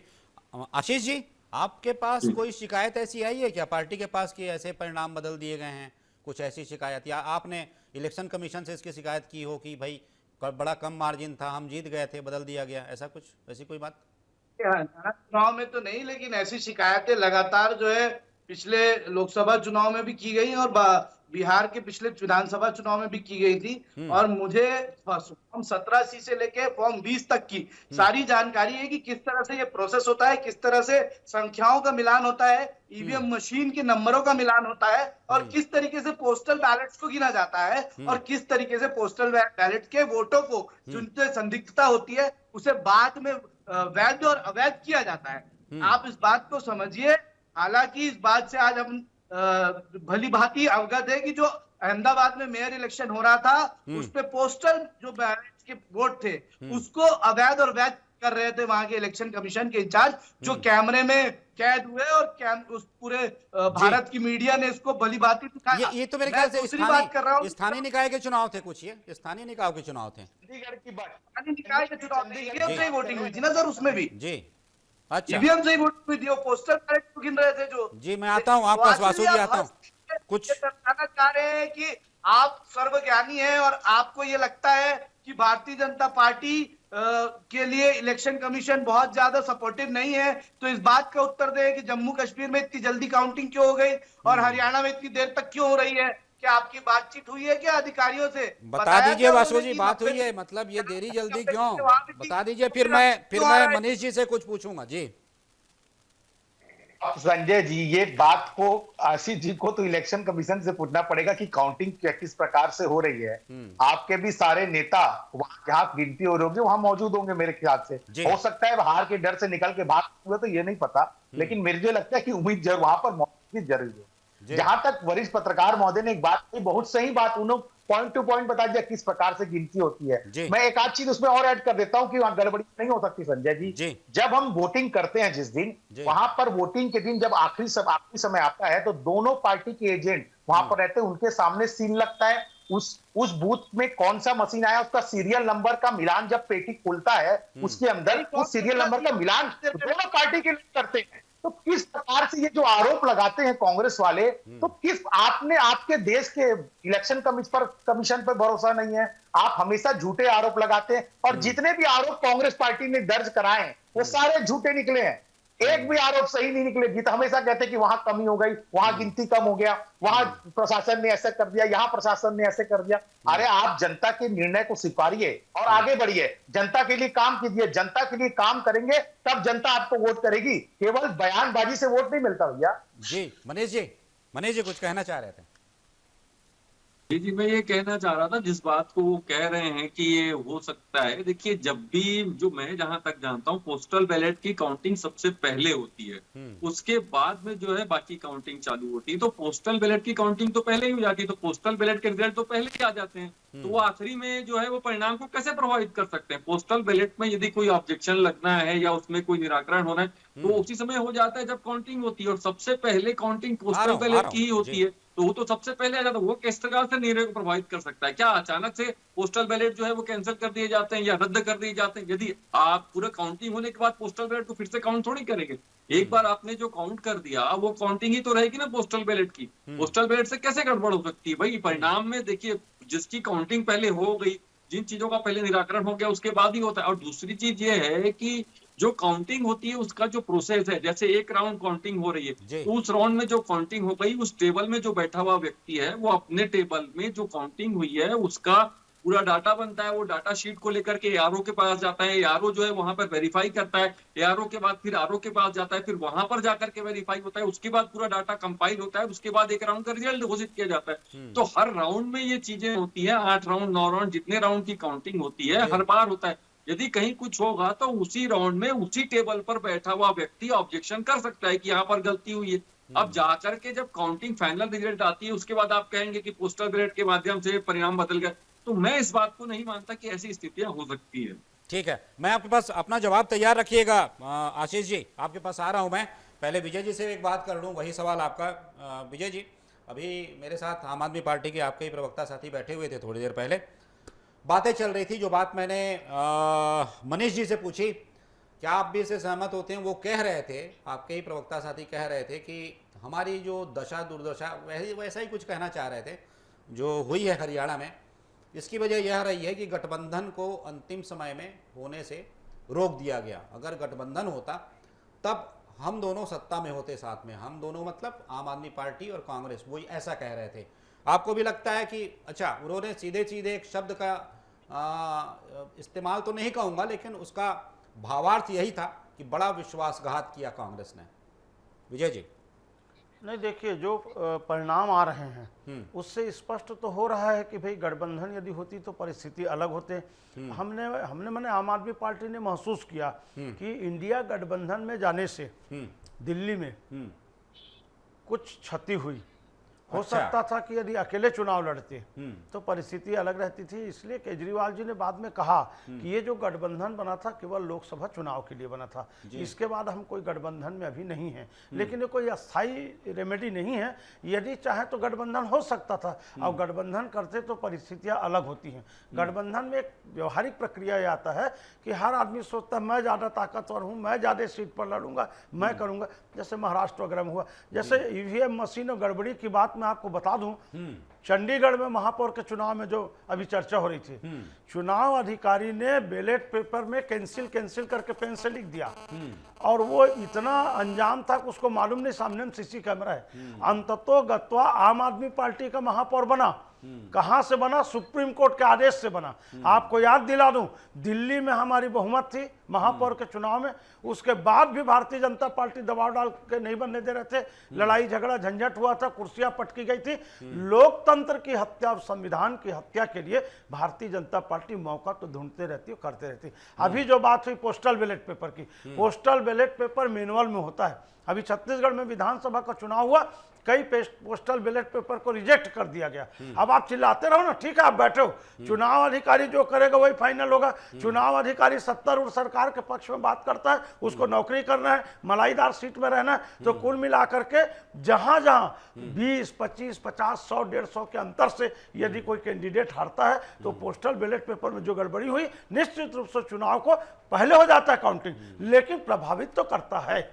आशीष जी, आपके पास कोई शिकायत ऐसी आई है क्या पार्टी के पास कि ऐसे परिणाम बदल दिए गए हैं? कुछ ऐसी शिकायत, या आपने इलेक्शन कमीशन से इसकी शिकायत की हो कि भाई बड़ा कम मार्जिन था, हम जीत गए थे, बदल दिया गया, ऐसा कुछ, ऐसी कोई बात? चुनाव में तो नहीं, लेकिन ऐसी शिकायतें लगातार जो है पिछले लोकसभा चुनाव में भी की गई और बिहार के पिछले विधानसभा चुनाव में भी की गई थी। और मुझे फॉर्म 17C से लेके फॉर्म 20 तक की सारी जानकारी है कि किस तरह से ये प्रोसेस होता है, किस तरह से संख्याओं का मिलान होता है, ईवीएम मशीन के नंबरों का मिलान होता है, और किस तरीके से पोस्टल बैलेट्स को गिना जाता है, और किस तरीके से पोस्टल बैलेट के वोटों को जिनसे संदिग्धता होती है उसे बाद में वैध और अवैध किया जाता है। आप इस बात को समझिए। हालांकि इस बात से आज हम भली भांति अवगत है कि जो अहमदाबाद में मेयर इलेक्शन हो रहा था उस पे पोस्टल जो बैलेट के वोट थे उसको अवैध और वैध कर रहे थे वहां के इलेक्शन कमीशन के इंचार्ज, जो कैमरे में कैद हुए और उस पूरे भारत की मीडिया ने इसको भली भांति दिखाया। ये तो मेरे ख्याल से स्थानीय निकाय के चुनाव थे, कुछ ये स्थानीय निकाय के चुनाव थे, चंडीगढ़ की बात, स्थानीय निकाय के चुनाव थे, वोटिंग हुई थी ना सर उसमें भी। जी अच्छा, ईवीएम से ही वोटिंग हुई थी, वो पोस्टल बैलेट को गिन रहे थे जो। जी मैं आता हूँ आपका, वासु जी आता हूँ। कुछ बताना चाह रहे हैं कि आप सर्वज्ञानी हैं और आपको ये लगता है कि भारतीय जनता पार्टी के लिए इलेक्शन कमीशन बहुत ज्यादा सपोर्टिव नहीं है, तो इस बात का उत्तर दें कि जम्मू कश्मीर में इतनी जल्दी काउंटिंग क्यों हो गई और हरियाणा में इतनी देर तक क्यों हो रही है? क्या आपकी बातचीत हुई है क्या अधिकारियों से? बता दीजिए वासु जी, बात हुई है, मतलब ये देरी जल्दी क्यों, बता दीजिए, फिर मैं मनीष जी से कुछ पूछूंगा। जी संजय जी, ये बात को आशीष जी को तो इलेक्शन कमीशन से पूछना पड़ेगा कि काउंटिंग किस प्रकार से हो रही है। आपके भी सारे नेता वहां जहां गिनती हो रही होगी वहां मौजूद होंगे मेरे ख्याल से। हो सकता है हार के डर से निकल के भाग हुए, तो ये नहीं पता, लेकिन मुझे लगता है कि उम्मीद वहां पर मौजूद जरूरी है। जहां तक वरिष्ठ पत्रकार महोदय ने एक बात की, बहुत सही बात, उन्होंने पॉइंट टू पॉइंट बता दिया किस प्रकार से गिनती होती है। मैं एक आध चीज उसमें और ऐड कर देता हूं कि वहां गड़बड़ी नहीं हो सकती संजय जी। जब हम वोटिंग करते हैं जिस दिन, वहां पर वोटिंग के दिन जब आखिरी समय आता है तो दोनों पार्टी के एजेंट वहां पर रहते हैं, उनके सामने सील लगता है। उस बूथ में कौन सा मशीन आया उसका सीरियल नंबर का मिलान जब पेटी खुलता है उसके अंदर उस सीरियल नंबर का मिलान दोनों पार्टी के लिए करते हैं। तो किस प्रकार से ये जो आरोप लगाते हैं कांग्रेस वाले, तो किस आपके देश के इलेक्शन कमीशन पर भरोसा नहीं है? आप हमेशा झूठे आरोप लगाते हैं और जितने भी आरोप कांग्रेस पार्टी ने दर्ज कराए वो सारे झूठे निकले हैं, एक भी आरोप सही नहीं निकले। जीत हमेशा कहते हैं कि वहां कमी हो गई, वहां गिनती कम हो गया, वहां प्रशासन ने ऐसा कर दिया, यहां प्रशासन ने ऐसे कर दिया। अरे आप जनता के निर्णय को स्वीकारिए और आगे बढ़िए, जनता के लिए काम कीजिए। जनता के लिए काम करेंगे तब जनता आपको वोट करेगी, केवल बयानबाजी से वोट नहीं मिलता भैया। जी मनीष जी कुछ कहना चाह रहे थे? जी मैं ये कहना चाह रहा था, जिस बात को वो कह रहे हैं कि ये हो सकता है, देखिए जब भी, जो मैं जहां तक जानता हूँ, पोस्टल बैलेट की काउंटिंग सबसे पहले होती है, उसके बाद में जो है बाकी काउंटिंग चालू होती है। तो पोस्टल बैलेट की काउंटिंग तो पहले ही हो जाती है, तो पोस्टल बैलेट के रिजल्ट तो पहले ही आ जाते हैं, तो वो आखिरी में जो है वो परिणाम को कैसे प्रभावित कर सकते हैं? पोस्टल बैलेट में यदि कोई ऑब्जेक्शन लगना है या उसमें कोई निराकरण होना है तो उसी समय हो जाता है जब काउंटिंग होती है, और सबसे पहले काउंटिंग पोस्टल बैलेट की ही होती है। तो वो तो सबसे पहले आ जाता है। वो किस तरह से निर्णय को प्रभावित कर सकता है? क्या अचानक से पोस्टल बैलेट जो है वो कैंसिल कर दिए जाते हैं या रद्द कर दिए जाते हैं? यदि आप पूरा काउंटिंग होने के बाद पोस्टल बैलेट को फिर से काउंट थोड़ी करेंगे। एक बार आपने जो काउंट कर दिया वो काउंटिंग ही तो रहेगी ना पोस्टल बैलेट की। पोस्टल बैलेट से कैसे गड़बड़ हो सकती है भाई? परिणाम में देखिए, जिसकी काउंटिंग पहले हो गई, जिन चीजों का पहले निराकरण हो गया, उसके बाद ही होता है। और दूसरी चीज ये है कि जो काउंटिंग होती है उसका जो प्रोसेस है, जैसे एक राउंड काउंटिंग हो रही है, तो उस राउंड में जो काउंटिंग हो गई, उस टेबल में जो बैठा हुआ व्यक्ति है वो अपने टेबल में जो काउंटिंग हुई है उसका पूरा डाटा बनता है। वो डाटा शीट को लेकर के एआरओ के पास जाता है, एआरओ जो है वहां पर वेरीफाई करता है, एआरओ के बाद फिर आरओ के पास जाता है, फिर वहां पर जाकर के वेरीफाई होता है, उसके बाद पूरा डाटा कंपाइल होता है, उसके बाद एक राउंड का रिजल्ट घोषित किया जाता है। तो हर राउंड में ये चीजें होती है, 8 राउंड 9 राउंड जितने राउंड की काउंटिंग होती है हर बार होता है। यदि कहीं कुछ होगा तो उसी राउंड में उसी टेबल पर बैठा हुआ व्यक्ति ऑब्जेक्शन कर सकता है कि यहाँ पर गलती हुई है। अब जाकर के जब काउंटिंग फाइनल रिजल्ट आती है उसके बाद आप कहेंगे कि पोस्टल बैलेट के माध्यम से परिणाम बदल गए, तो मैं इस बात को नहीं मानता कि ऐसी स्थितियां हो सकती है। ठीक है, मैं आपके पास अपना जवाब तैयार रखिएगा। आशीष जी, आपके पास आ रहा हूं मैं। पहले विजय जी से एक बात कर लूं, वही सवाल आपका। विजय जी, अभी मेरे साथ आम आदमी पार्टी के आपके ही प्रवक्ता साथी बैठे हुए थे, थोड़ी देर पहले बातें चल रही थी। जो बात मैंने मनीष जी से पूछी, क्या आप भी इससे सहमत होते हैं? वो कह रहे थे, आपके ही प्रवक्ता साथी कह रहे थे कि हमारी जो दशा दुर्दशा, वैसा ही कुछ कहना चाह रहे थे, जो हुई है हरियाणा में, इसकी वजह यह रही है कि गठबंधन को अंतिम समय में होने से रोक दिया गया। अगर गठबंधन होता तब हम दोनों सत्ता में होते साथ में, हम दोनों मतलब आम आदमी पार्टी और कांग्रेस, वो ऐसा कह रहे थे। आपको भी लगता है कि अच्छा, उन्होंने सीधे सीधे एक शब्द का इस्तेमाल तो नहीं कहूँगा, लेकिन उसका भावार्थ यही था कि बड़ा विश्वासघात किया कांग्रेस ने। विजय जी, नहीं, देखिए, जो परिणाम आ रहे हैं उससे स्पष्ट तो हो रहा है कि भाई गठबंधन यदि होती तो परिस्थिति अलग होते। हमने मैंने आम आदमी पार्टी ने महसूस किया कि इंडिया गठबंधन में जाने से दिल्ली में कुछ क्षति हुई। हो सकता था कि यदि अकेले चुनाव लड़ते तो परिस्थिति अलग रहती थी। इसलिए केजरीवाल जी ने बाद में कहा कि ये जो गठबंधन बना था केवल लोकसभा चुनाव के लिए बना था, इसके बाद हम कोई गठबंधन में अभी नहीं है। लेकिन ये कोई अस्थायी रेमेडी नहीं है। यदि चाहे तो गठबंधन हो सकता था, और गठबंधन करते तो परिस्थितियां अलग होती हैं। गठबंधन में एक व्यवहारिक प्रक्रिया ये आता है कि हर आदमी सोचता है मैं ज़्यादा ताकतवर हूँ, मैं ज़्यादा सीट पर लड़ूंगा, मैं करूँगा। जैसे महाराष्ट्र वगैरह में हुआ, जैसे ईवीएम मशीन और गड़बड़ी की बात मैं आपको बता दूं, चंडीगढ़ में महापौर के चुनाव में जो अभी चर्चा हो रही थी, चुनाव अधिकारी ने बैलेट पेपर में कैंसिल करके पेन से लिख दिया, और वो इतना अंजाम था कि उसको मालूम नहीं, सामने में सीसी कैमरा है। अंततोगत्वा आम आदमी पार्टी का महापौर बना। कहां से बना? सुप्रीम कोर्ट के आदेश से बना। आपको याद दिला दूं, दिल्ली में हमारी बहुमत थी महापौर के चुनाव में, उसके बाद भी भारतीय जनता पार्टी दबाव डाल के नहीं बनने दे रहे थे। लड़ाई झगड़ा झंझट हुआ था, कुर्सियां पटकी गई थी। लोकतंत्र की हत्या, संविधान की हत्या के लिए भारतीय जनता पार्टी मौका तो ढूंढते रहती है, करते रहती है। अभी जो बात हुई पोस्टल बैलेट पेपर की, पोस्टल बैलेट पेपर मैनुअल में होता है। अभी छत्तीसगढ़ में विधानसभा का चुनाव हुआ, कई पोस्टल बैलेट पेपर को रिजेक्ट कर दिया गया। अब आप चिल्लाते रहो ना, ठीक है, आप बैठे हो, चुनाव अधिकारी जो करेगा वही फाइनल होगा। चुनाव अधिकारी सत्तारूढ़ सरकार के पक्ष में बात करता है, उसको नौकरी करना है, मलाईदार सीट में रहना है। तो कुल मिलाकर के जहां जहां 20, 25, 50, 100, 150 के अंतर से यदि कोई कैंडिडेट हारता है तो पोस्टल बैलेट पेपर में जो गड़बड़ी हुई, निश्चित रूप से चुनाव को पहले हो जाता है काउंटिंग, लेकिन प्रभावित तो करता है।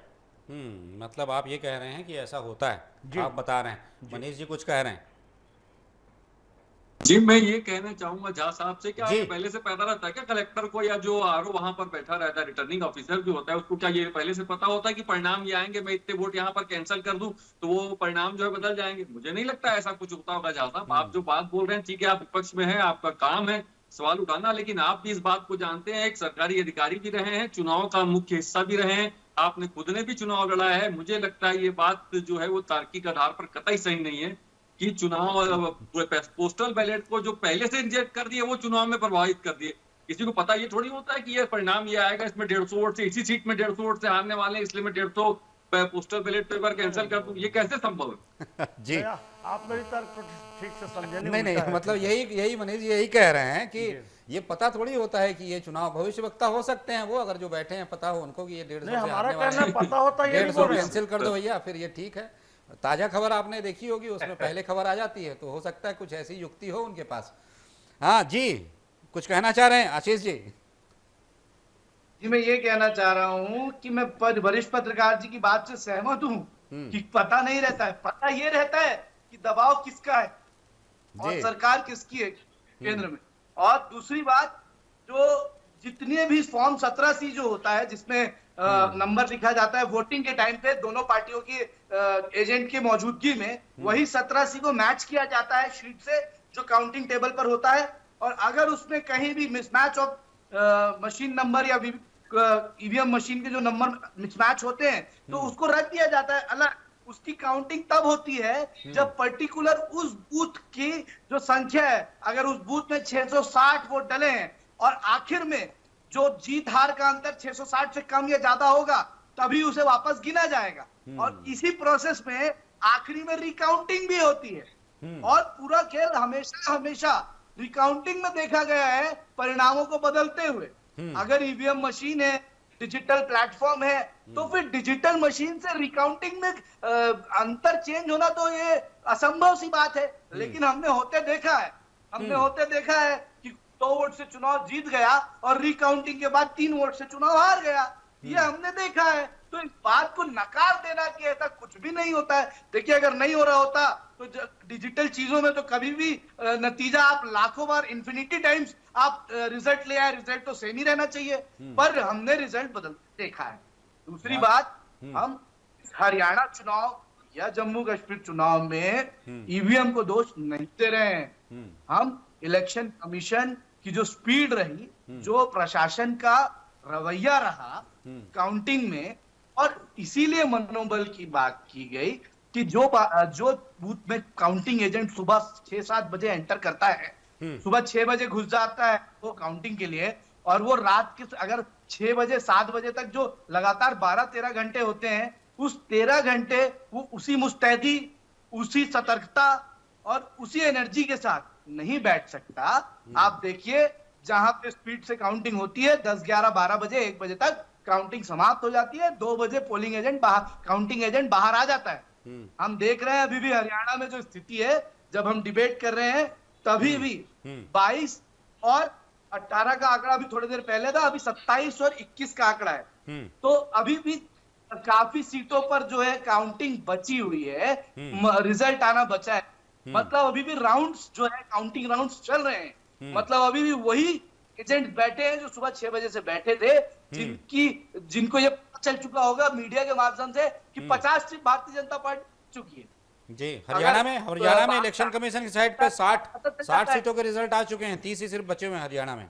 मतलब आप ये कह रहे हैं कि ऐसा होता है, आप बता रहे हैं। मनीष जी कुछ कह रहे हैं? जी, मैं ये कहना चाहूंगा झा साहब से कि आपको पहले से पता रहता है क्या कलेक्टर को, या जो आरओ वहां पर बैठा रहता है, रिटर्निंग ऑफिसर जो होता है, उसको क्या ये पहले से पता होता है कि परिणाम ये आएंगे, मैं इतने वोट यहाँ पर कैंसिल कर दूं तो वो परिणाम जो है बदल जाएंगे? मुझे नहीं लगता ऐसा कुछ होता होगा झा साहब। आप जो बात बोल रहे हैं, ठीक है, आप विपक्ष में हैं, आपका काम है सवाल उठाना, लेकिन आप भी इस बात को जानते हैं, एक सरकारी अधिकारी भी रहे हैं, चुनाव का मुख्य हिस्सा भी रहे हैं, आपने खुद ने भी चुनाव लड़ा है। मुझे लगता है ये बात जो है वो तार्किक आधार पर कतई सही नहीं है कि चुनाव पोस्टल बैलेट को जो पहले से रिजेक्ट कर दिए वो चुनाव में प्रभावित कर दिए। किसी को पता ये थोड़ी होता है कि ये परिणाम ये आएगा, इसमें 150 वोट से, इसी सीट में 150 वोट से हारने वाले हैं, इसलिए मैं 150 पोस्टल बैलेट पेपर कैंसिल कर दूं। ये कैसे संभव है? जी, आप मेरी तर्क ठीक से समझे नहीं, मतलब यही मनीष जी यही कह रहे हैं कि ये पता थोड़ी होता है कि ये चुनाव भविष्यवक्ता हो सकते हैं, वो अगर जो बैठे हैं पता हो उनको कि ये 150 से हमारा कहना पता होता है, 150 कैंसिल कर दो भैया, फिर ये ठीक है। ताजा खबर आपने देखी होगी, उसमें पहले खबर आ जाती है, तो हो सकता है कुछ ऐसी युक्ति हो उनके पास। हाँ जी, कुछ कहना चाह रहे हैं आशीष जी? जी मैं ये कहना चाह रहा हूं कि मैं वरिष्ठ पत्रकार जी की बात से सहमत हूं कि पता नहीं रहता है, पता ये रहता है कि दबाव किसका है और सरकार किसकी है केंद्र में। और दूसरी बात, जो जितने भी फॉर्म 17C जो होता है जिसमें नंबर लिखा जाता है वोटिंग के टाइम पे दोनों पार्टियों की एजेंट की मौजूदगी में, वही 17C को मैच किया जाता है शीट से जो काउंटिंग टेबल पर होता है। और अगर उसमें कहीं भी मिसमैच ऑफ मशीन नंबर या ईवीएम मशीन के जो नंबर मिसमैच होते हैं तो उसको रख दिया जाता है अलग। उसकी काउंटिंग तब होती है जब पर्टिकुलर उस बूथ की जो संख्या है, अगर उस बूथ में 660 वोट डले हैं और आखिर में जो जीत हार का अंतर 660 से कम या ज्यादा होगा तभी उसे वापस गिना जाएगा। और इसी प्रोसेस में आखिरी में रिकाउंटिंग भी होती है और पूरा खेल हमेशा हमेशा रिकाउंटिंग में देखा गया है परिणामों को बदलते हुए। अगर ईवीएम मशीन है, डिजिटल प्लेटफॉर्म है, तो फिर डिजिटल मशीन से रिकाउंटिंग में अंतर चेंज होना तो ये असंभव सी बात है। लेकिन हमने होते देखा है कि 2 वोट से चुनाव जीत गया और रिकाउंटिंग के बाद 3 वोट से चुनाव हार गया, ये हमने देखा है। तो इस बात को नकार देना कि ऐसा कुछ भी नहीं होता है, देखिए अगर नहीं हो रहा होता तो डिजिटल चीजों में तो कभी भी नतीजा आप लाखों बार इन्फिनिटी टाइम्स आप रिजल्ट ले आए, रिजल्ट तो सेम ही रहना चाहिए, पर हमने रिजल्ट बदलते देखा है। दूसरी बात, हम हरियाणा चुनाव या जम्मू कश्मीर चुनाव में ईवीएम को दोष नहीं दे रहे हैं। हम इलेक्शन कमीशन की जो स्पीड रही, जो प्रशासन का रवैया रहा काउंटिंग में, और इसीलिए मनोबल की बात की गई कि जो बूथ में काउंटिंग एजेंट सुबह 6-7 बजे एंटर करता है, सुबह 6 बजे घुस जाता है वो काउंटिंग के लिए, और वो रात के अगर 6 बजे 7 बजे तक जो लगातार 12-13 घंटे होते हैं, उस 13 घंटे वो उसी मुस्तैदी, उसी सतर्कता और उसी एनर्जी के साथ नहीं बैठ सकता। आप देखिए जहां पे स्पीड से काउंटिंग होती है 10, 11, 12 बजे 1 बजे तक काउंटिंग समाप्त हो जाती है, 2 बजे पोलिंग एजेंट काउंटिंग एजेंट बाहर आ जाता है। हम देख रहे हैं अभी भी हरियाणा में जो स्थिति है, जब हम डिबेट कर रहे हैं तभी भी 22 और 18 का आंकड़ा अभी थोड़ी देर पहले था, अभी 27 और 21 का आंकड़ा है। तो अभी भी काफी सीटों पर जो है काउंटिंग बची हुई है, रिजल्ट आना बचा है। मतलब अभी भी राउंड्स जो है काउंटिंग राउंड्स चल रहे हैं। मतलब अभी भी वही एजेंट बैठे हैं जो सुबह 6 बजे से बैठे थे, जिनको ये पता चल चुका होगा मीडिया के माध्यम से कि 50 सीट भारतीय जनता पार्टी चुकी है। जी, हरियाणा में इलेक्शन कमीशन की साइड पे 60 सीटों के रिजल्ट आ चुके हैं, 30 ही सिर्फ बचे हुए हैं हरियाणा में।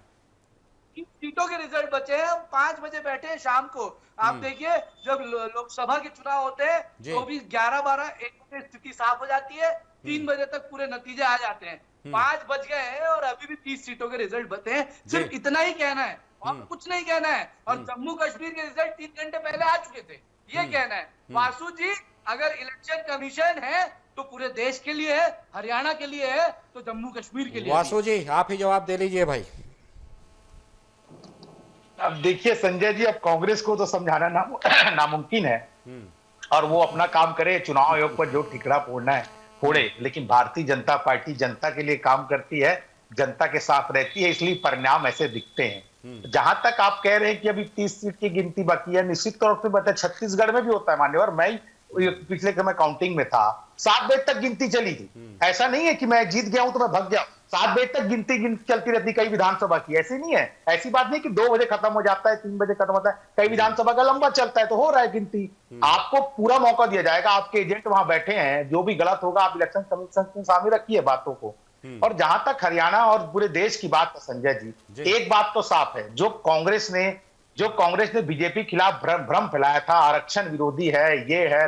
30 सीटों के रिजल्ट बचे हैं, 5 बजे बैठे हैं शाम को। आप देखिए जब लोकसभा के चुनाव होते हैं तो भी 11-12 1 बजे स्थिति साफ हो जाती है, 3 बजे तक पूरे नतीजे आ जाते हैं। 5 बज गए हैं और अभी भी 30 सीटों के रिजल्ट बचे हैं। सिर्फ इतना ही कहना है और कुछ नहीं कहना है। और जम्मू कश्मीर के रिजल्ट 3 घंटे पहले आ चुके थे, ये कहना है। वासु जी, अगर इलेक्शन कमीशन है तो पूरे देश के लिए है, हरियाणा के लिए है तो जम्मू कश्मीर के लिए। वासु जी आप ही जवाब दे लीजिए भाई। अब देखिए संजय जी, अब कांग्रेस को तो समझाना नामुमकिन है और वो अपना काम करे, चुनाव आयोग पर जो ठिकरा फोड़ना है फोड़े, लेकिन भारतीय जनता पार्टी जनता के लिए काम करती है, जनता के साथ रहती है, इसलिए परिणाम ऐसे दिखते हैं। जहां तक आप कह रहे हैं कि अभी 30 सीट की गिनती बाकी है, निश्चित तौर पर बता छत्तीसगढ़ में भी होता है मान्यवर। मैं पिछले समय काउंटिंग में था, 7 बजे तक गिनती चली थी। ऐसा नहीं है कि मैं जीत गया हूं तो मैं भाग गया, 7 बजे तक गिनती चलती रहती कई विधानसभा की। ऐसी नहीं है, ऐसी बात नहीं कि 2 बजे खत्म हो जाता है, 3 बजे खत्म होता है, कई विधानसभा का लंबा चलता है, तो हो रहा है गिनती। आपको पूरा मौका दिया जाएगा, आपके एजेंट वहां बैठे हैं, जो भी गलत होगा आप इलेक्शन कमीशन के सामने रखिए बातों को। और जहां तक हरियाणा और पूरे देश की बात है संजय जी, एक बात तो साफ है, जो कांग्रेस ने बीजेपी खिलाफ भ्रम फैलाया था, आरक्षण विरोधी है, ये है,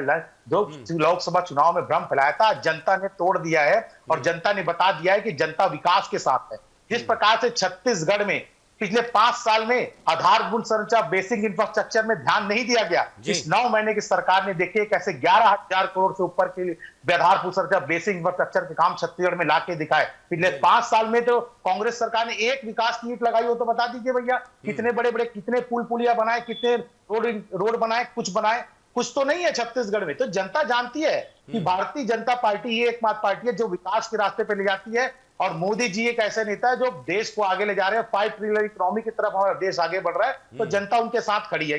जो लोकसभा चुनाव में भ्रम फैलाया था, जनता ने तोड़ दिया है और जनता ने बता दिया है कि जनता विकास के साथ है। जिस प्रकार से छत्तीसगढ़ में पिछले 5 साल में आधारभूत संरचना, बेसिक इंफ्रास्ट्रक्चर में ध्यान नहीं दिया गया, इस 9 महीने की सरकार ने देखिए कैसे 11,000 करोड़ से ऊपर के आधारभूत संरचना, बेसिक इंफ्रास्ट्रक्चर के काम छत्तीसगढ़ में लाके दिखाए। पिछले 5 साल में तो कांग्रेस सरकार ने एक विकास की ईंट लगाई हो तो बता दीजिए भैया, कितने बड़े बड़े, कितने पुल पुलिया बनाए, कितने रोड बनाए, कुछ बनाए। कुछ तो नहीं है छत्तीसगढ़ में। तो जनता जानती है कि भारतीय जनता पार्टी ये एकमात्र पार्टी है जो विकास के रास्ते पे ले जाती है, और मोदी जी एक ऐसे नेता है जो देश को आगे ले जा रहे हैं। 5 ट्रिलियन इकोनॉमी की तरफ हमारा देश आगे बढ़ रहा है, तो जनता उनके साथ खड़ी है।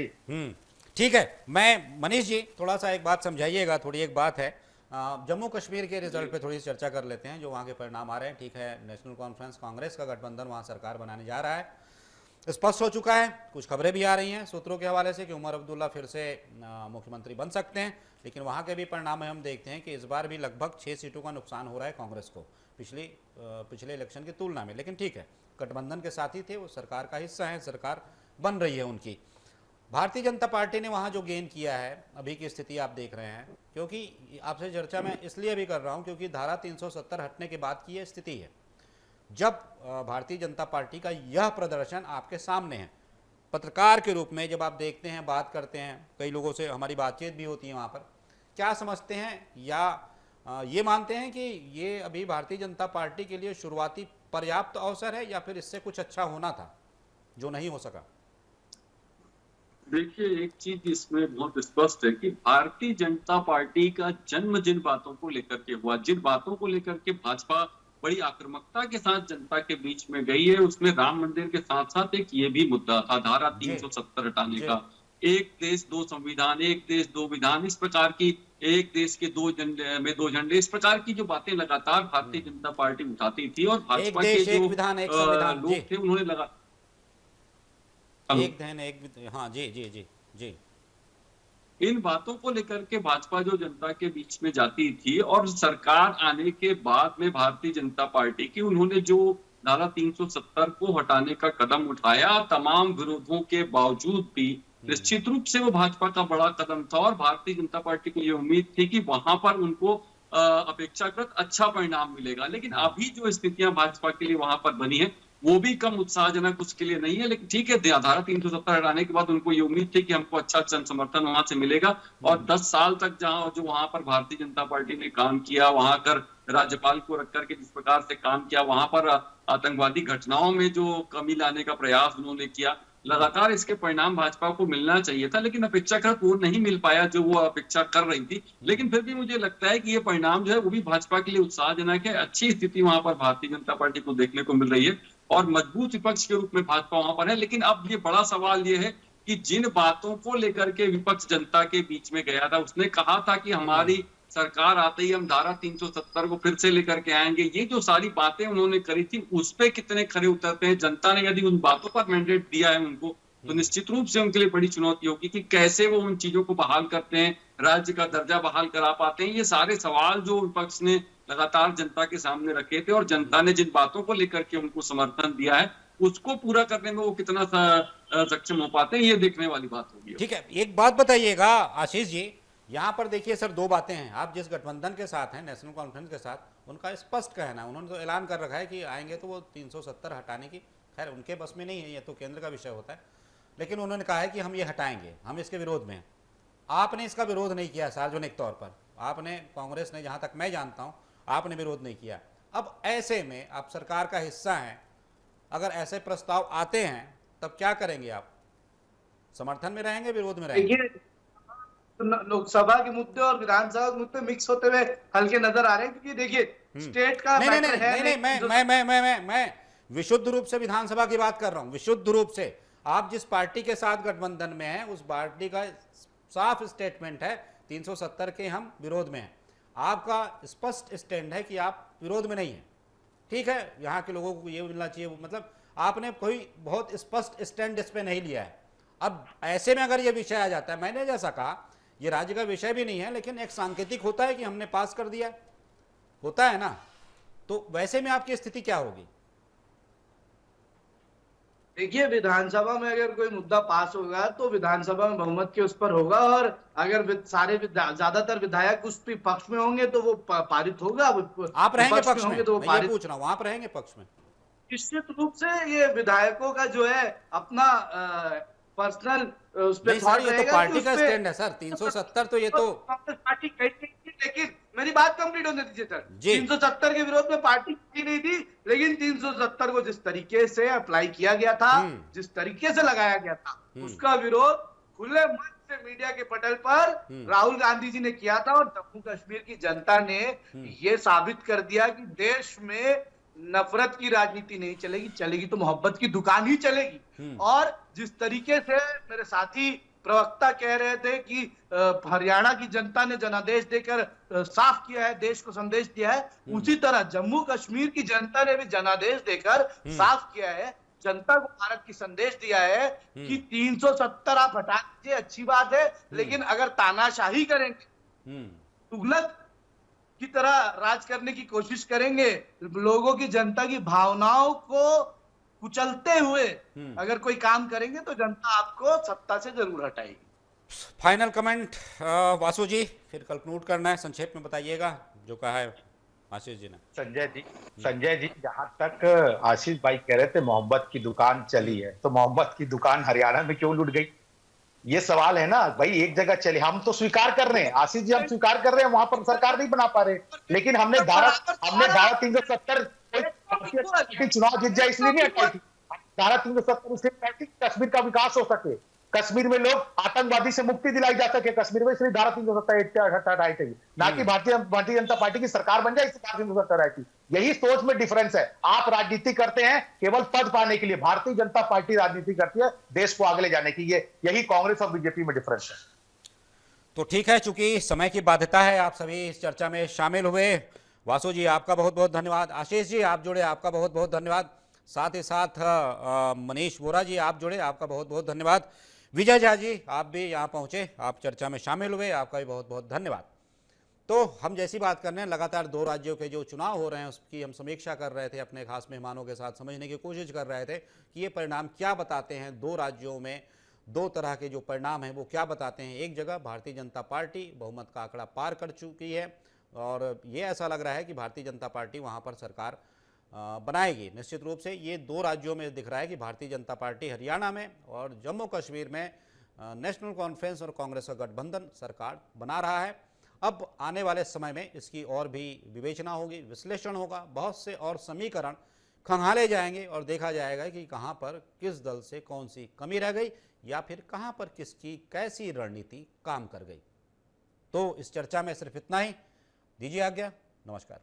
ठीक है, मैं मनीष जी थोड़ा सा एक बात समझाइएगा। थोड़ी एक बात है, जम्मू कश्मीर के रिजल्ट पे थोड़ी चर्चा कर लेते हैं, जो वहाँ के परिणाम आ रहे हैं। ठीक है, नेशनल कॉन्फ्रेंस कांग्रेस का गठबंधन वहाँ सरकार बनाने जा रहा है, स्पष्ट हो चुका है। कुछ खबरें भी आ रही हैं सूत्रों के हवाले से कि उमर अब्दुल्ला फिर से मुख्यमंत्री बन सकते हैं, लेकिन वहाँ के भी परिणाम हम देखते हैं कि इस बार भी लगभग 6 सीटों का नुकसान हो रहा है कांग्रेस को पिछले इलेक्शन की तुलना में। लेकिन ठीक है, गठबंधन के साथी थे, वो सरकार का हिस्सा है, सरकार बन रही है उनकी। भारतीय जनता पार्टी ने वहाँ जो गेन किया है, अभी की स्थिति आप देख रहे हैं, क्योंकि आपसे चर्चा मैं इसलिए भी कर रहा हूँ क्योंकि धारा 370 हटने के बाद की यह स्थिति है। जब भारतीय जनता पार्टी का यह प्रदर्शन आपके सामने है, पत्रकार के रूप में जब आप देखते हैं, बात करते हैं, कई लोगों से हमारी बातचीत भी होती है वहाँ पर, क्या समझते हैं या ये मानते हैं कि ये अभी भारतीय जनता पार्टी के लिए शुरुआती पर्याप्त अवसर है, या फिर इससे कुछ अच्छा होना था जो नहीं हो सका? देखिए, एक चीज इसमें बहुत स्पष्ट है कि भारतीय जनता पार्टी का जन्म जिन बातों को लेकर के हुआ, जिन बातों को लेकर के भाजपा बड़ी आक्रामकता के साथ जनता के बीच में गई है, उसमें राम मंदिर के साथ साथ एक ये भी मुद्दा था, धारा 370 हटाने का। एक देश दो संविधान, एक देश दो विधान, इस प्रकार की, एक देश के दो झंडे, इस प्रकार की जो बातें लगातार भारतीय जनता पार्टी उठाती थी, और भाजपा के जो लोग थे उन्होंने लगा हाँ जी जी जी जी इन बातों को लेकर के भाजपा जो जनता के बीच में जाती थी, और सरकार आने के बाद में भारतीय जनता पार्टी की उन्होंने जो धारा 370 को हटाने का कदम उठाया, तमाम विरोधों के बावजूद भी निश्चित रूप से वो भाजपा का बड़ा कदम था, और भारतीय जनता पार्टी को ये उम्मीद थी कि वहां पर उनको अपेक्षाकृत अच्छा परिणाम मिलेगा। लेकिन अभी जो स्थितियां भाजपा के लिए वहां पर बनी है वो भी कम उत्साहजनक उसके लिए नहीं है। लेकिन ठीक है, धारा 370 हटाने के बाद उनको ये उम्मीद थी कि हमको अच्छा जन समर्थन वहां से मिलेगा, और 10 साल तक जो वहां पर भारतीय जनता पार्टी ने काम किया, वहां कर राज्यपाल को रख करके जिस प्रकार से काम किया, वहां पर आतंकवादी घटनाओं में जो कमी लाने का प्रयास उन्होंने किया, लगातार इसके परिणाम भाजपा को मिलना चाहिए था, लेकिन अपेक्षाकृत वो नहीं मिल पाया जो वो अपेक्षा कर रही थी। लेकिन फिर भी मुझे लगता है कि ये परिणाम जो है वो भी भाजपा के लिए उत्साहजनक है। अच्छी स्थिति वहां पर भारतीय जनता पार्टी को देखने को मिल रही है, और मजबूत विपक्ष के रूप में भाजपा वहां पर है। लेकिन अब ये बड़ा सवाल ये है कि जिन बातों को लेकर के विपक्ष जनता के बीच में गया था, उसने कहा था कि हमारी सरकार आते ही हम धारा 370 को फिर से लेकर के आएंगे, ये जो सारी बातें उन्होंने करी थी उस पे कितने खरे उतरते हैं। जनता ने यदि उन बातों पर मैंडेट दिया है उनको, तो निश्चित रूप से उनके लिए बड़ी चुनौती होगी कि कैसे वो उन चीजों को बहाल करते हैं, राज्य का दर्जा बहाल करा पाते हैं। ये सारे सवाल जो विपक्ष ने लगातार जनता के सामने रखे थे, और जनता ने जिन बातों को लेकर के उनको समर्थन दिया है उसको पूरा करने में वो कितना सक्षम हो पाते हैं, ये देखने वाली बात होगी। ठीक है, एक बात बताइएगा आशीष जी, यहाँ पर देखिए सर, दो बातें हैं। आप जिस गठबंधन के साथ हैं, नेशनल कॉन्फ्रेंस के साथ, उनका स्पष्ट कहना है, उन्होंने तो ऐलान कर रखा है कि आएंगे तो वो 370 हटाने की, खैर उनके बस में नहीं है, ये तो केंद्र का विषय होता है, लेकिन उन्होंने कहा है कि हम ये हटाएंगे, हम इसके विरोध में हैं। आपने इसका विरोध नहीं किया सार्वजनिक तौर पर, आपने, कांग्रेस ने, जहाँ तक मैं जानता हूँ, आपने विरोध नहीं किया। अब ऐसे में आप सरकार का हिस्सा हैं, अगर ऐसे प्रस्ताव आते हैं तब क्या करेंगे आप? समर्थन में रहेंगे, विरोध में रहेंगे? लोकसभा के मुद्दे और विधानसभा के मुद्दे मिक्स होते हुए हल्के नजर आ रहे हैं, क्योंकि देखिए स्टेट का मैटर है। मैं विशुद्ध रूप से विधानसभा की बात कर रहा हूं, विशुद्ध रूप से। आप जिस पार्टी के साथ गठबंधन में हैं, उस पार्टी का साफ स्टेटमेंट है 370 के हम विरोध में हैं। आपका स्पष्ट स्टैंड है कि आप विरोध में नहीं है। ठीक है, यहाँ के लोगों को ये मिलना चाहिए, मतलब आपने कोई बहुत स्पष्ट स्टैंड इस पर नहीं लिया है। अब ऐसे में अगर ये विषय आ जाता है, मैंने जैसा कहा, ये राज्य का विषय भी नहीं है, लेकिन एक सांकेतिक होता है कि हमने पास कर दिया, होता है ना, तो वैसे में आपकी स्थिति क्या होगी? देखिए, विधानसभा में अगर कोई मुद्दा पास होगा तो विधानसभा में बहुमत के उस पर होगा, और अगर ज्यादातर विधायक उस पक्ष में होंगे तो वो पारित होगा। आप रहेंगे पक्ष में? तो मैं ये पूछ रहा हूँ, आप रहेंगे पक्ष में? निश्चित रूप से ये विधायकों का जो है अपना पर्सनल उस पे थॉट रहेगा, तो पार्टी का स्टैंड है सर। 370 तो ये तो कांग्रेस पार्टी कही थी, लेकिन मेरी बात कंप्लीट होने दीजिए सर। 370 के विरोध में पार्टी की नहीं थी, लेकिन 370 को जिस तरीके से अप्लाई किया गया था, जिस तरीके से लगाया गया था, उसका विरोध खुले मंच से मीडिया के पटल पर राहुल गांधी जी ने किया था और जम्मू कश्मीर की जनता ने ये साबित कर दिया कि देश में नफरत की राजनीति नहीं चलेगी, चलेगी तो मोहब्बत की दुकान ही चलेगी। और जिस तरीके से मेरे साथी प्रवक्ता कह रहे थे कि हरियाणा की जनता ने जनादेश देकर साफ किया है, देश को संदेश दिया है, उसी तरह जम्मू कश्मीर की जनता ने भी जनादेश देकर साफ किया है, जनता को भारत की संदेश दिया है कि 370 आप हटा दीजिए, अच्छी बात है, लेकिन अगर तानाशाही करेंगे, तुगलक की तरह राज करने की कोशिश करेंगे, लोगों की, जनता की भावनाओं को कुचलते हुए अगर कोई काम करेंगे तो जनता आपको सत्ता से जरूर हटाएगी। फाइनल कमेंट वासु जी, फिर कंक्लूड करना है, संक्षेप में बताइएगा जो कहा है आशीष जी ने। संजय जी जहां तक आशीष भाई कह रहे थे मोहब्बत की दुकान चली है, तो मोहब्बत की दुकान हरियाणा में क्यों लूट गई, ये सवाल है ना भाई। एक जगह चले, हम तो स्वीकार कर रहे हैं आशीष जी, हम स्वीकार कर रहे हैं वहां पर सरकार नहीं बना पा रहे, लेकिन हमने धारा 370 चुनाव जीत जाए इसलिए नहीं हटाई थी। धारा 370 इसलिए कश्मीर का विकास हो सके, कश्मीर में लोग आतंकवादी से मुक्ति दिलाई जा सके कश्मीर में, इसलिए धारा 370 हटाई थी, ना कि भारतीय जनता पार्टी की सरकार बन जाए इसलिए धारा 370 हटाई थी। यही सोच में डिफरेंस है। आप राजनीति करते हैं केवल पद पाने के लिए, भारतीय जनता पार्टी राजनीति करती है देश को आगे ले जाने की। यही कांग्रेस और बीजेपी में डिफरेंस है। तो ठीक है, चूंकि समय की बाध्यता है, आप सभी इस चर्चा में शामिल हुए। वासु जी आपका बहुत बहुत धन्यवाद, आशीष जी आप जुड़े आपका बहुत बहुत धन्यवाद, साथ ही साथ मनीष वोरा जी आप जुड़े आपका बहुत बहुत धन्यवाद, विजय झा जी आप भी यहाँ पहुँचे, आप चर्चा में शामिल हुए, आपका भी बहुत बहुत धन्यवाद। तो हम जैसी बात कर रहे हैं, लगातार 2 राज्यों के जो चुनाव हो रहे हैं उसकी हम समीक्षा कर रहे थे, अपने खास मेहमानों के साथ समझने की कोशिश कर रहे थे कि ये परिणाम क्या बताते हैं। 2 राज्यों में 2 तरह के जो परिणाम हैं वो क्या बताते हैं। एक जगह भारतीय जनता पार्टी बहुमत का आंकड़ा पार कर चुकी है और ये ऐसा लग रहा है कि भारतीय जनता पार्टी वहाँ पर सरकार बनाएगी। निश्चित रूप से ये 2 राज्यों में दिख रहा है कि भारतीय जनता पार्टी हरियाणा में और जम्मू कश्मीर में नेशनल कॉन्फ्रेंस और कांग्रेस का गठबंधन सरकार बना रहा है। अब आने वाले समय में इसकी और भी विवेचना होगी, विश्लेषण होगा, बहुत से और समीकरण खंगाले जाएंगे और देखा जाएगा कि कहाँ पर किस दल से कौन सी कमी रह गई या फिर कहाँ पर किसकी कैसी रणनीति काम कर गई। तो इस चर्चा में सिर्फ इतना ही, दीजिए आज्ञा, नमस्कार।